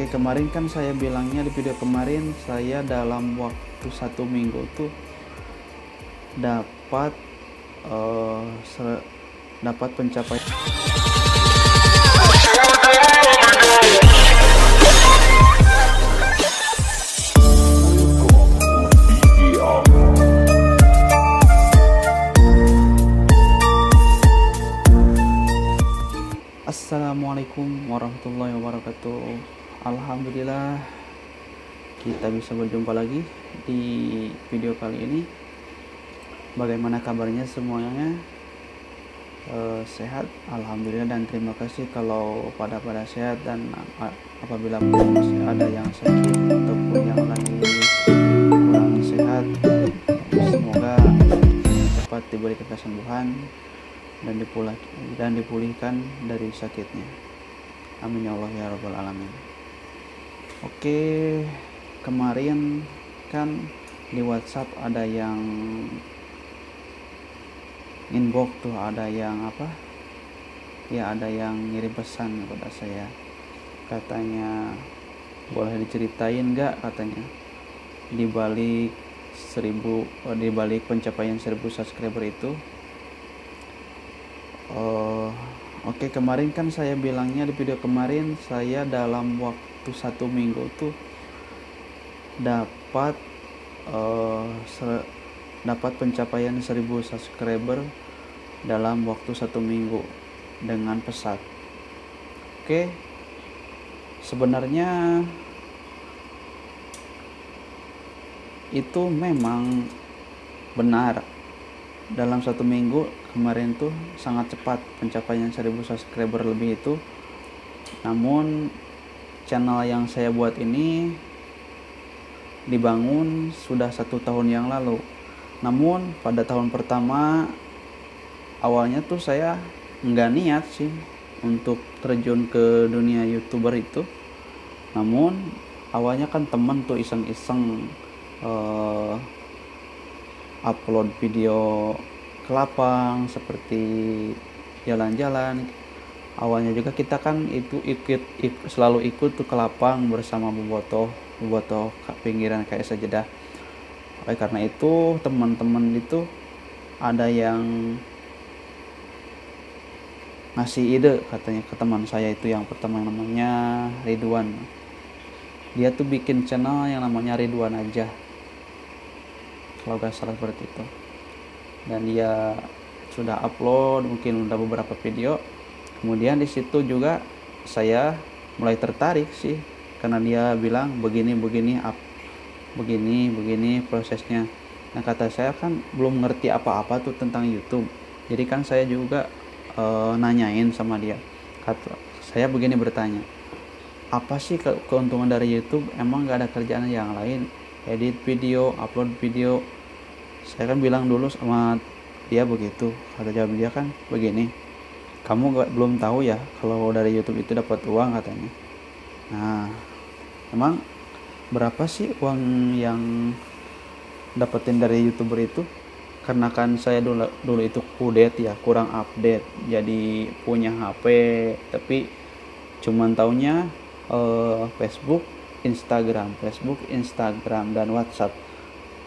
Oke, kemarin kan saya bilangnya di video kemarin saya dalam waktu 1 minggu tuh dapat eh, se- dapat pencapaian. Assalamualaikum warahmatullahi wabarakatuh. Alhamdulillah kita bisa berjumpa lagi di video kali ini. Bagaimana kabarnya semuanya? Sehat, alhamdulillah, dan terima kasih kalau pada sehat, dan apabila masih ada yang sakit ataupun yang lagi kurang sehat, semoga cepat diberi kesembuhan dan dipulihkan dari sakitnya. Amin ya Allah ya rabbal alamin. Oke, kemarin kan di WhatsApp ada yang inbox tuh, ada yang ada yang ngirim pesan kepada saya, katanya boleh diceritain nggak, katanya dibalik pencapaian 1000 subscriber itu. Oke, kemarin kan saya bilangnya di video kemarin saya dalam waktu 1 minggu tuh dapat pencapaian 1000 subscriber dalam waktu 1 minggu dengan pesat. Oke, sebenarnya itu memang benar. Dalam 1 minggu kemarin tuh sangat cepat pencapaian 1000 subscriber lebih itu. Namun channel yang saya buat ini dibangun sudah 1 tahun yang lalu. Namun pada tahun pertama awalnya tuh saya nggak niat sih untuk terjun ke dunia YouTuber itu. Namun awalnya kan temen tuh iseng-iseng upload video ke lapang seperti jalan-jalan. Awalnya juga kita kan itu selalu ikut tuh ke lapang bersama bobotoh pinggiran kayak Sajedah. Oleh karena itu teman-teman itu ada yang ngasih ide, katanya ke teman saya itu yang pertama, yang namanya Ridwan. Dia tuh bikin channel yang namanya Ridwan aja, kalau gak salah seperti itu. Dan dia sudah upload mungkin udah beberapa video. Kemudian di situ juga saya mulai tertarik sih, karena dia bilang begini prosesnya. Nah, kata saya kan belum ngerti apa-apa tuh tentang YouTube. Jadi kan saya juga nanyain sama dia. Kata saya begini, bertanya, apa sih keuntungan dari YouTube? Emang gak ada kerjaan yang lain? Edit video, upload video. Saya kan bilang dulu sama dia begitu. Kata jawab dia kan begini, kamu belum tahu ya kalau dari YouTube itu dapat uang, katanya. Nah, emang berapa sih uang yang dapetin dari YouTuber itu? Karena kan saya dulu itu kurang update, jadi punya HP tapi cuman taunya Facebook, Instagram, dan WhatsApp.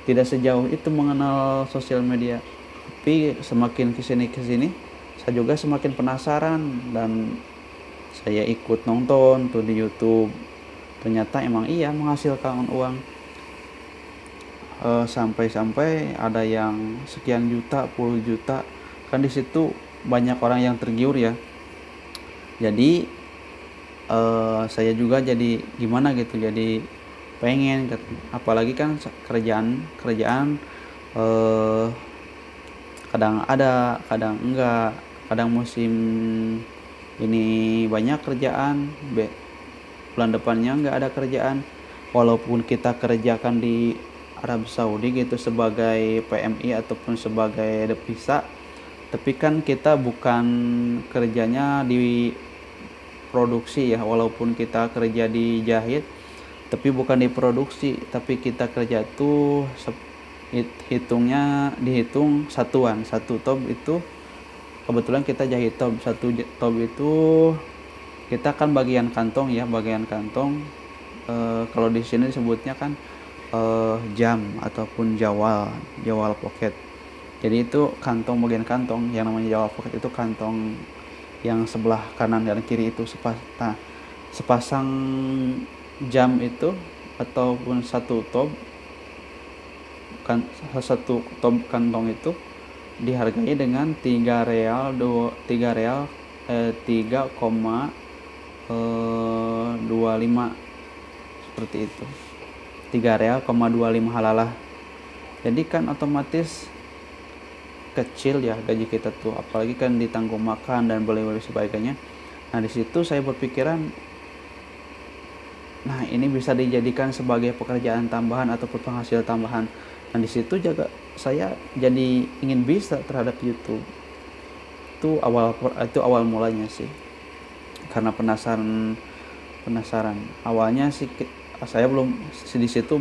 Tidak sejauh itu mengenal sosial media. Tapi semakin kesini saya juga semakin penasaran, dan saya ikut nonton tuh di YouTube. Ternyata emang iya menghasilkan uang. Sampai ada yang sekian juta, puluh juta. Kan di situ banyak orang yang tergiur ya. Jadi saya juga jadi gimana gitu, jadi pengen, apalagi kan kerjaan kadang ada, kadang enggak. Kadang musim ini banyak kerjaan, bulan depannya enggak ada kerjaan. Walaupun kita kerjakan di Arab Saudi gitu sebagai PMI ataupun sebagai devisa, tapi kan kita bukan kerjanya di produksi ya. Walaupun kita kerja di jahit, tapi bukan di produksi, tapi kita kerja tuh dihitung satuan. Satu top itu kebetulan kita jahit top. Satu top itu kita kan bagian kantong ya, bagian kantong kalau di sini disebutnya kan jam ataupun jawal pocket. Jadi itu kantong, bagian kantong yang namanya jawal pocket itu kantong yang sebelah kanan dan kiri itu sepasang jam itu ataupun satu top kantong itu dihargai dengan 3 real 3,25 seperti itu. 3 real 25 halalah. Jadi kan otomatis kecil ya gaji kita tuh, apalagi kan ditanggung makan dan beli-beli sebagainya. Nah di situ saya berpikiran, nah ini bisa dijadikan sebagai pekerjaan tambahan ataupun penghasil tambahan. Nah di situ juga saya jadi ingin bisa terhadap YouTube. Itu awal mulanya sih, karena penasaran. Awalnya sih saya di situ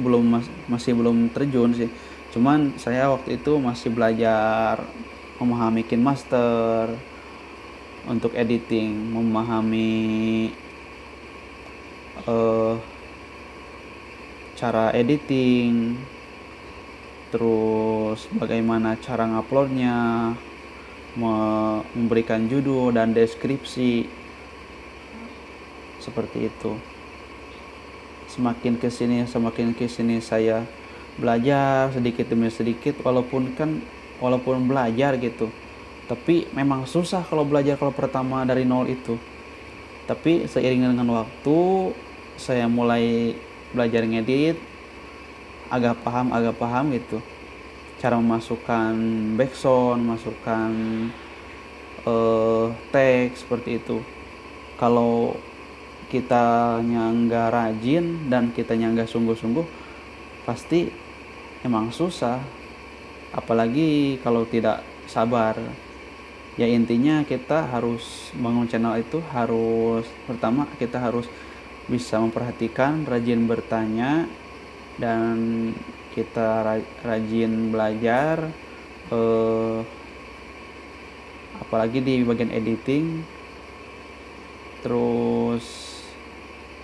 masih belum terjun sih. Cuman saya waktu itu masih belajar memahami KineMaster untuk editing, memahami cara editing, terus bagaimana cara nguploadnya, memberikan judul dan deskripsi, seperti itu. Semakin kesini saya belajar sedikit demi sedikit, walaupun belajar gitu, tapi memang susah kalau belajar kalau pertama dari nol itu. Tapi seiring dengan waktu saya mulai belajar ngedit, agak paham gitu cara memasukkan backsound, masukkan teks, seperti itu. Kalau kitanya nggak rajin dan kitanya nggak sungguh-sungguh, pasti emang susah, apalagi kalau tidak sabar. Ya intinya kita harus bangun channel itu pertama kita harus bisa memperhatikan, rajin bertanya, dan kita rajin belajar, apalagi di bagian editing. Terus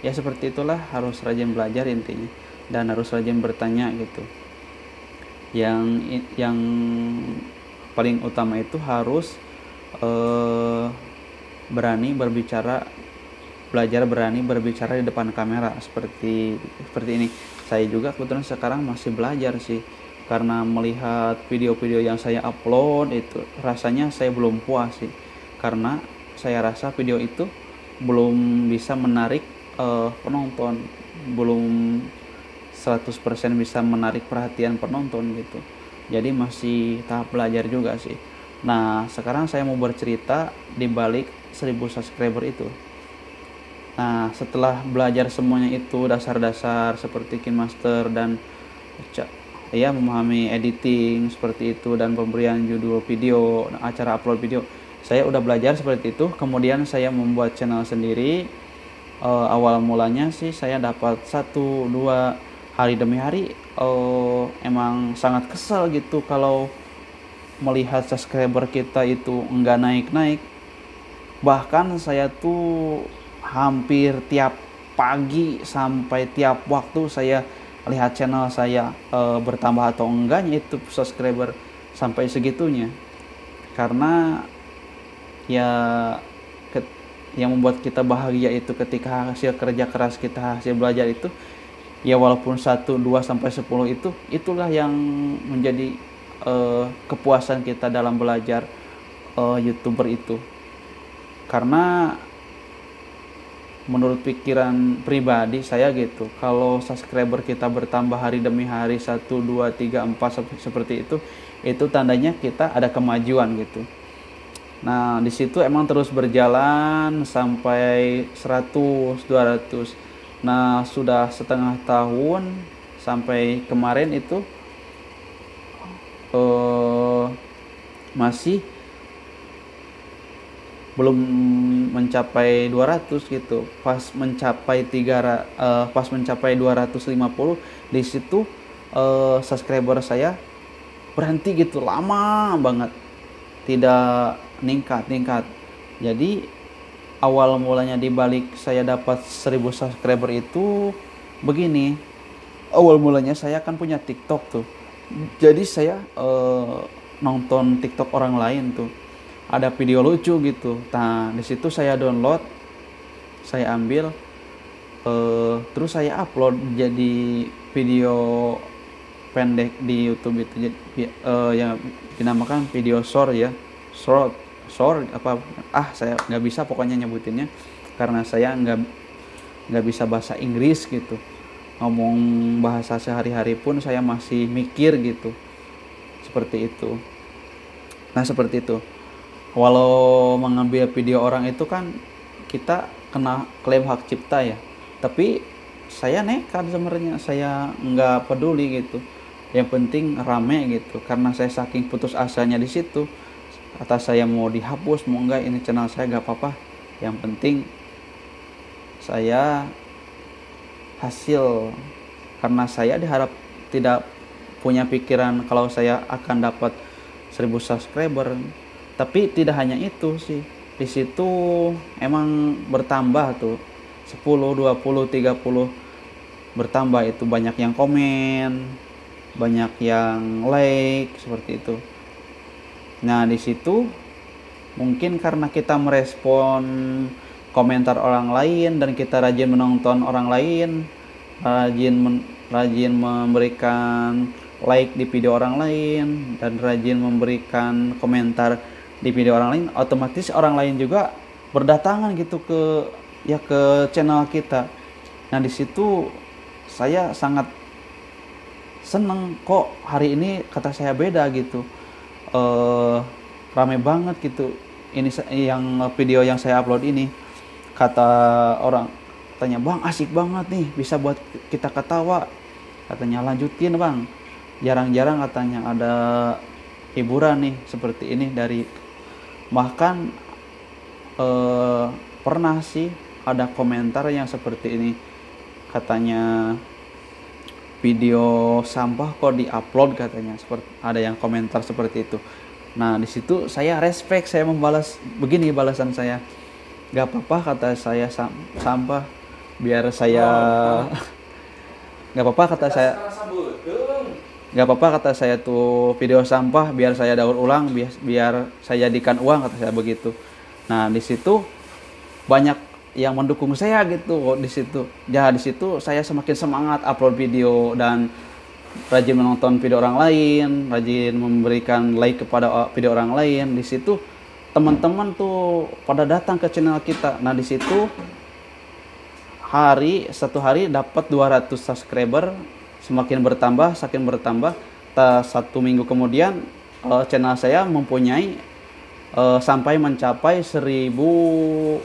ya seperti itulah, harus rajin belajar intinya, dan harus rajin bertanya gitu. Yang paling utama itu harus berani berbicara, belajar berani berbicara di depan kamera seperti ini. Saya juga kebetulan sekarang masih belajar sih, karena melihat video-video yang saya upload itu rasanya saya belum puas sih, karena saya rasa video itu belum bisa menarik penonton, belum 100% bisa menarik perhatian penonton gitu. Jadi masih tahap belajar juga sih. Nah sekarang saya mau bercerita di balik 1000 subscriber itu. Nah setelah belajar semuanya itu, dasar-dasar seperti KineMaster dan ya memahami editing seperti itu, dan pemberian judul video, acara upload video, saya udah belajar seperti itu. Kemudian saya membuat channel sendiri. Awal mulanya sih saya dapat 1-2 hari demi hari, emang sangat kesal gitu kalau melihat subscriber kita itu enggak naik-naik. Bahkan saya tuh hampir tiap pagi sampai tiap waktu saya lihat channel saya bertambah atau enggaknya itu subscriber sampai segitunya. Karena ya yang membuat kita bahagia itu ketika hasil kerja keras kita, hasil belajar itu, ya walaupun 1, 2 sampai 10 itulah yang menjadi kepuasan kita dalam belajar YouTuber itu. Karena menurut pikiran pribadi saya gitu, kalau subscriber kita bertambah hari demi hari 1, 2, 3, 4 seperti itu tandanya kita ada kemajuan gitu. Nah di situ emang terus berjalan sampai 100, 200. Nah sudah setengah tahun, sampai kemarin itu masih belum mencapai 200 gitu. Pas mencapai 250, di situ subscriber saya berhenti gitu, lama banget tidak ningkat. Jadi awal mulanya dibalik saya dapat 1000 subscriber itu Begini, awal mulanya saya kan punya TikTok tuh. Jadi saya nonton TikTok orang lain tuh. Ada video lucu gitu. Nah, di situ saya download, saya ambil, terus saya upload jadi video pendek di YouTube itu, yang dinamakan video short ya, short short apa, saya nggak bisa pokoknya nyebutinnya karena saya nggak bisa bahasa Inggris gitu, ngomong bahasa sehari-hari pun saya masih mikir gitu, seperti itu. Nah, seperti itu. Walau mengambil video orang itu kan kita kena klaim hak cipta ya, tapi saya nekat sebenarnya, saya nggak peduli gitu, yang penting rame gitu, karena saya saking putus asanya di situ. Kata saya mau dihapus mau enggak ini channel saya, nggak apa-apa, yang penting saya hasil, karena saya diharap tidak punya pikiran kalau saya akan dapat 1000 subscriber. Tapi tidak hanya itu sih, di situ emang bertambah tuh 10, 20, 30 bertambah, itu banyak yang komen, banyak yang like seperti itu. Nah, di situ mungkin karena kita merespon komentar orang lain dan kita rajin menonton orang lain, rajin memberikan like di video orang lain dan rajin memberikan komentar di video orang lain, otomatis orang lain juga berdatangan gitu ke channel kita. Nah, di situ saya sangat seneng, kok hari ini kata saya beda gitu, rame banget gitu ini yang video yang saya upload ini. Kata orang, katanya, bang asik banget nih, bisa buat kita ketawa, katanya lanjutin bang, jarang-jarang katanya ada hiburan nih seperti ini dari, bahkan pernah sih ada komentar yang seperti ini, katanya video sampah kok diupload, katanya seperti ada yang komentar seperti itu. Nah, di situ saya respect, saya membalas begini balasan saya, gak apa-apa kata saya, sampah biar saya gak apa-apa kata saya, gak apa-apa kata saya tuh video sampah biar saya daur ulang, biar saya jadikan uang, kata saya begitu. Nah, di situ banyak yang mendukung saya gitu di situ. Ya, di situ saya semakin semangat upload video dan rajin menonton video orang lain, rajin memberikan like kepada video orang lain. Di situ teman-teman tuh pada datang ke channel kita. Nah, di situ satu hari dapat 200 subscriber, semakin bertambah. Satu minggu kemudian channel saya mempunyai sampai mencapai 1.000,5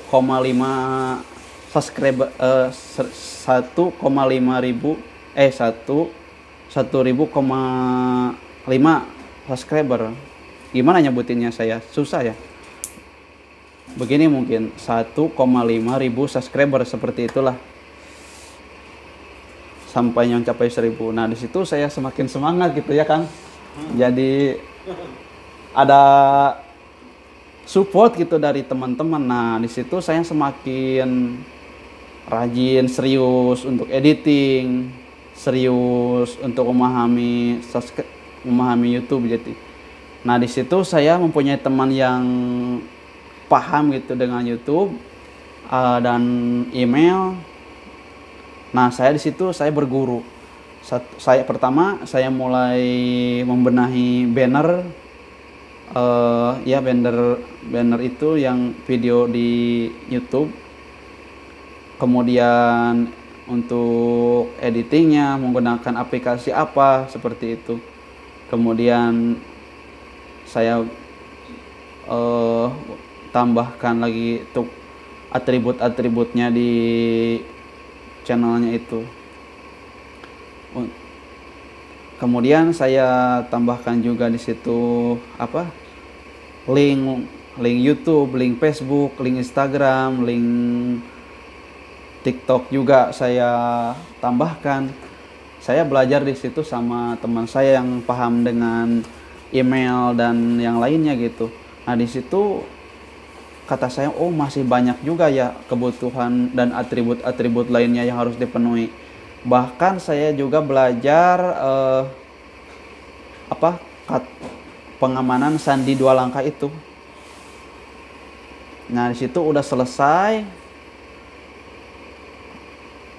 subscriber, 1.000,5 subscriber. Gimana nyebutinnya, saya susah ya. Begini mungkin 1,5 ribu subscriber, seperti itulah, sampai mencapai 1.000. Nah, di situ saya semakin semangat gitu ya kan. Jadi ada support gitu dari teman-teman. Nah, di situ saya semakin rajin, serius untuk editing, serius untuk memahami YouTube. Jadi, nah di situ saya mempunyai teman yang paham gitu dengan YouTube dan email. Nah, saya di situ saya berguru. Pertama saya mulai membenahi banner, banner itu yang video di YouTube. Kemudian untuk editingnya menggunakan aplikasi apa, seperti itu. Kemudian saya tambahkan lagi untuk atribut-atributnya di channelnya itu. Kemudian saya tambahkan juga di situ link YouTube, link Facebook, link Instagram, link TikTok juga saya tambahkan. Saya belajar di situ sama teman saya yang paham dengan email dan yang lainnya gitu. Nah, di situ kata saya, masih banyak juga ya kebutuhan dan atribut-atribut lainnya yang harus dipenuhi. Bahkan saya juga belajar apa pengamanan sandi 2 langkah itu. Nah, di situ udah selesai,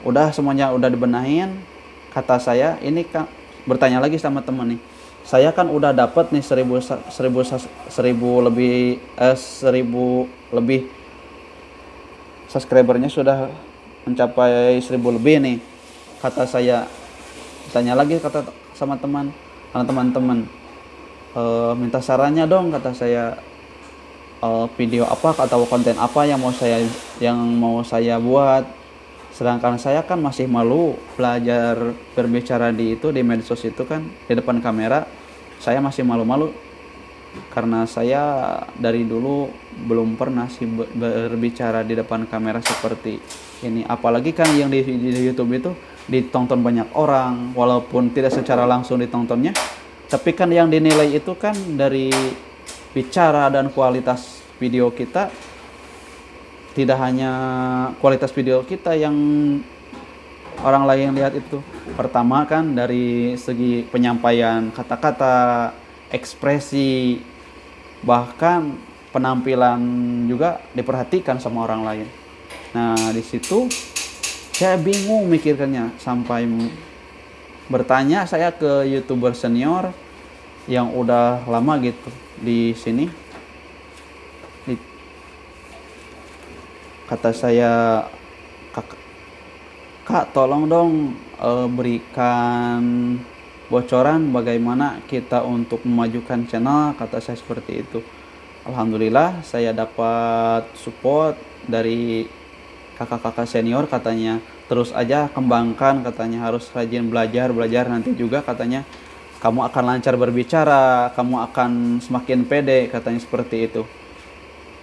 udah semuanya udah dibenahin. Kata saya, ini kan bertanya lagi sama temen nih. Saya kan udah dapet nih 1000 lebih 1000 lebih subscribernya sudah mencapai 1000 lebih nih. Kata saya, tanya lagi kata sama teman-teman, minta sarannya dong, kata saya, video apa atau konten apa yang mau saya buat. Sedangkan saya kan masih malu belajar berbicara di medsos itu kan, di depan kamera. Saya masih malu-malu karena saya dari dulu belum pernah sih berbicara di depan kamera seperti ini. Apalagi kan yang di YouTube itu ditonton banyak orang, walaupun tidak secara langsung ditontonnya, tapi kan yang dinilai itu kan dari bicara dan kualitas video kita. Tidak hanya kualitas video kita yang orang lain lihat itu. Pertama kan dari segi penyampaian kata-kata, ekspresi, bahkan penampilan juga diperhatikan sama orang lain. Nah, di situ saya bingung mikirkannya, sampai bertanya saya ke YouTuber senior yang udah lama gitu di sini. Kata saya, kak tolong dong berikan bocoran bagaimana kita untuk memajukan channel, kata saya seperti itu. Alhamdulillah saya dapat support dari kakak-kakak senior, katanya terus aja kembangkan, katanya harus rajin belajar nanti juga katanya kamu akan lancar berbicara, kamu akan semakin pede, katanya seperti itu.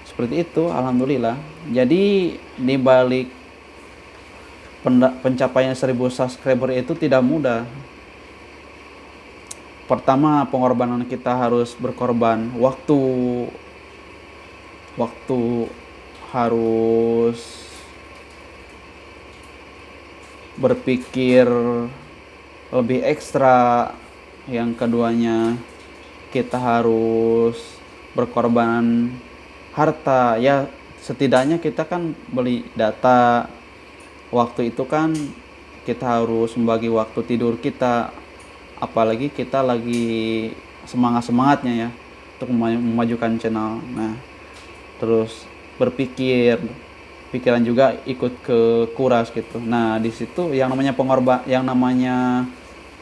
Seperti itu, alhamdulillah. Jadi di balik pencapaian 1000 subscriber itu tidak mudah. Pertama, pengorbanan kita harus berkorban waktu harus berpikir lebih ekstra. Yang keduanya, kita harus berkorban harta, ya setidaknya kita kan beli data. Waktu itu kan kita harus membagi waktu tidur kita, apalagi kita lagi semangat-semangatnya ya untuk memajukan channel. Nah, terus pikiran juga ikut ke kuras gitu. Nah, di situ yang namanya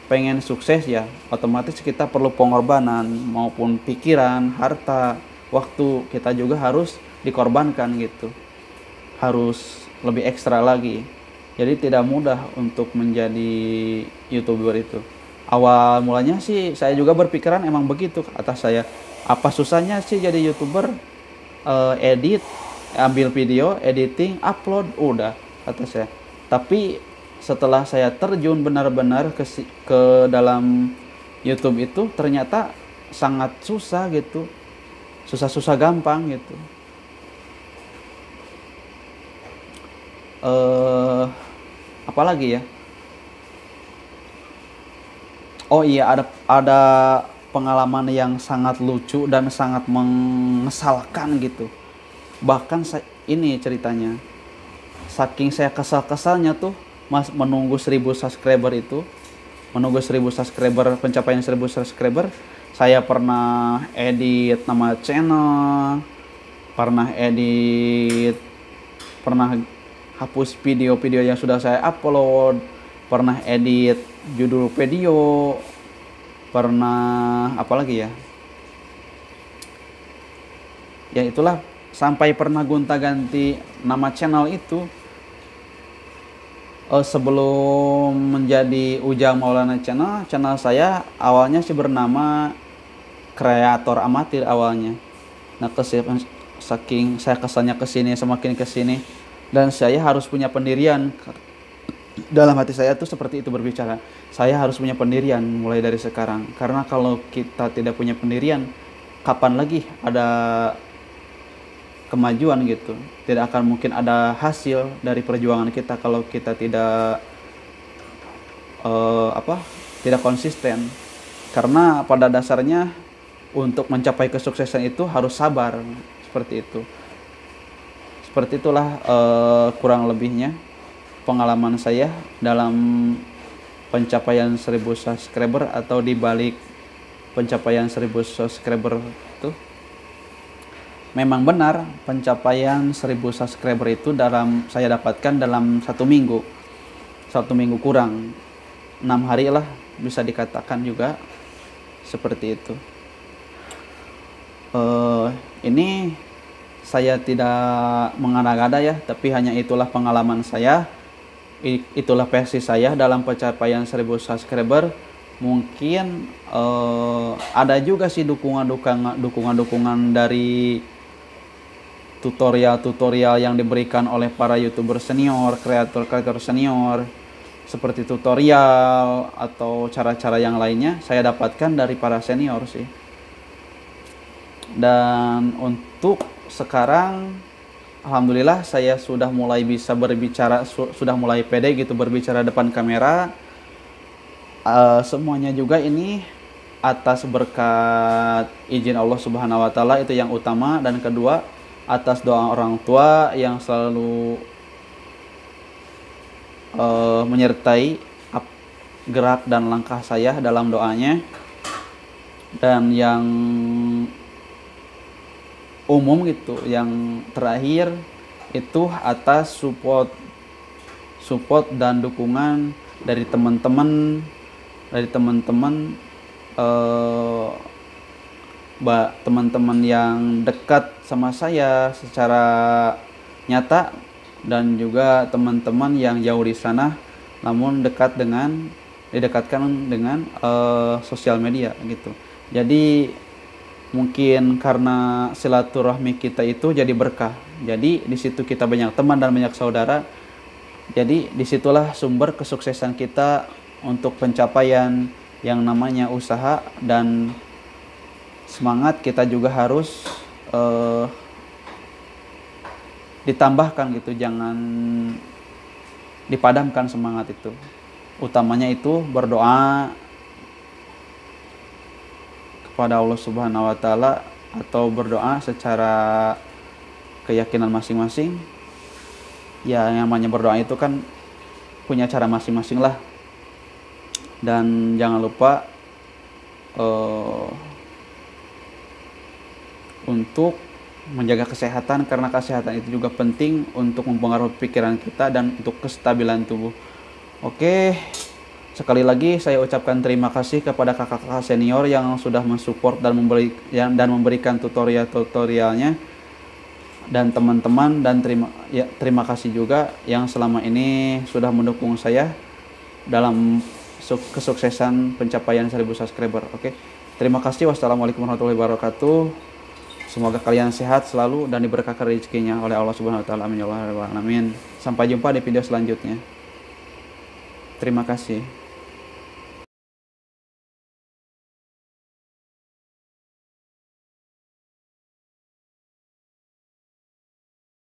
pengen sukses ya, otomatis kita perlu pengorbanan, maupun pikiran, harta, waktu kita juga harus dikorbankan gitu, harus lebih ekstra lagi. Jadi tidak mudah untuk menjadi YouTuber itu. Awal mulanya sih saya juga berpikiran emang begitu, kata saya, apa susahnya sih jadi YouTuber, edit, ambil video, editing, upload, udah, kata saya. Tapi setelah saya terjun benar-benar ke dalam YouTube itu, ternyata sangat susah gitu, susah-susah gampang gitu. Apalagi ya, oh iya, ada pengalaman yang sangat lucu dan sangat mengesalkan gitu. Bahkan ini ceritanya, saking saya kesal-kesalnya tuh menunggu 1000 subscriber itu, pencapaian 1000 subscriber. Saya pernah edit nama channel, pernah hapus video-video yang sudah saya upload, pernah edit judul video, pernah apa lagi ya, ya itulah, sampai pernah gonta-ganti nama channel itu. Sebelum menjadi Ujang Maulana channel saya awalnya sih bernama Kreator Amatir awalnya. Nah, saking saya kesannya kesini, semakin kesini, dan saya harus punya pendirian. Dalam hati saya tuh seperti itu berbicara, saya harus punya pendirian mulai dari sekarang. Karena kalau kita tidak punya pendirian, kapan lagi ada kemajuan gitu. Tidak akan mungkin ada hasil dari perjuangan kita kalau kita tidak apa, tidak konsisten. Karena pada dasarnya untuk mencapai kesuksesan itu harus sabar, seperti itu. Seperti itulah kurang lebihnya pengalaman saya dalam pencapaian 1000 subscriber, atau di balik pencapaian 1000 subscriber itu. Memang benar, pencapaian 1000 subscriber itu saya dapatkan dalam 1 minggu. 1 minggu kurang 6 hari lah, bisa dikatakan juga seperti itu. Ini saya tidak mengada-ngada ya, tapi hanya itulah pengalaman saya, itulah versi saya dalam pencapaian 1000 subscriber. Mungkin ada juga sih dukungan dari tutorial yang diberikan oleh para YouTuber senior, kreator senior, seperti tutorial atau cara-cara yang lainnya saya dapatkan dari para senior sih. Dan untuk sekarang alhamdulillah saya sudah mulai bisa berbicara, sudah mulai pede gitu berbicara depan kamera. Semuanya juga ini atas berkat izin Allah Subhanahu wa taala, itu yang utama, dan kedua atas doa orang tua yang selalu menyertai gerak dan langkah saya dalam doanya. Dan yang umum gitu, yang terakhir itu atas support dan dukungan dari teman-teman teman-teman yang dekat sama saya secara nyata, dan juga teman-teman yang jauh di sana namun didekatkan dengan sosial media gitu. Jadi mungkin karena silaturahmi kita itu jadi berkah. Jadi di situ kita banyak teman dan banyak saudara. Jadi disitulah sumber kesuksesan kita untuk pencapaian yang namanya usaha. Dan semangat kita juga harus ditambahkan gitu, jangan dipadamkan semangat itu. Utamanya itu berdoa kepada Allah Subhanahu wa taala, atau berdoa secara keyakinan masing-masing. Ya, yang namanya berdoa itu kan punya cara masing-masing lah. Dan jangan lupa untuk menjaga kesehatan, karena kesehatan itu juga penting untuk mempengaruhi pikiran kita dan untuk kestabilan tubuh. Oke, sekali lagi saya ucapkan terima kasih kepada kakak-kakak senior yang sudah mensupport dan memberikan tutorialnya, dan teman-teman, dan terima kasih juga yang selama ini sudah mendukung saya dalam kesuksesan pencapaian 1000 subscriber. Oke, terima kasih. Wassalamualaikum warahmatullahi wabarakatuh. Semoga kalian sehat selalu dan diberkahi rezekinya oleh Allah Subhanahu wa taala. Amin ya rabbal alamin. Sampai jumpa di video selanjutnya. Terima kasih.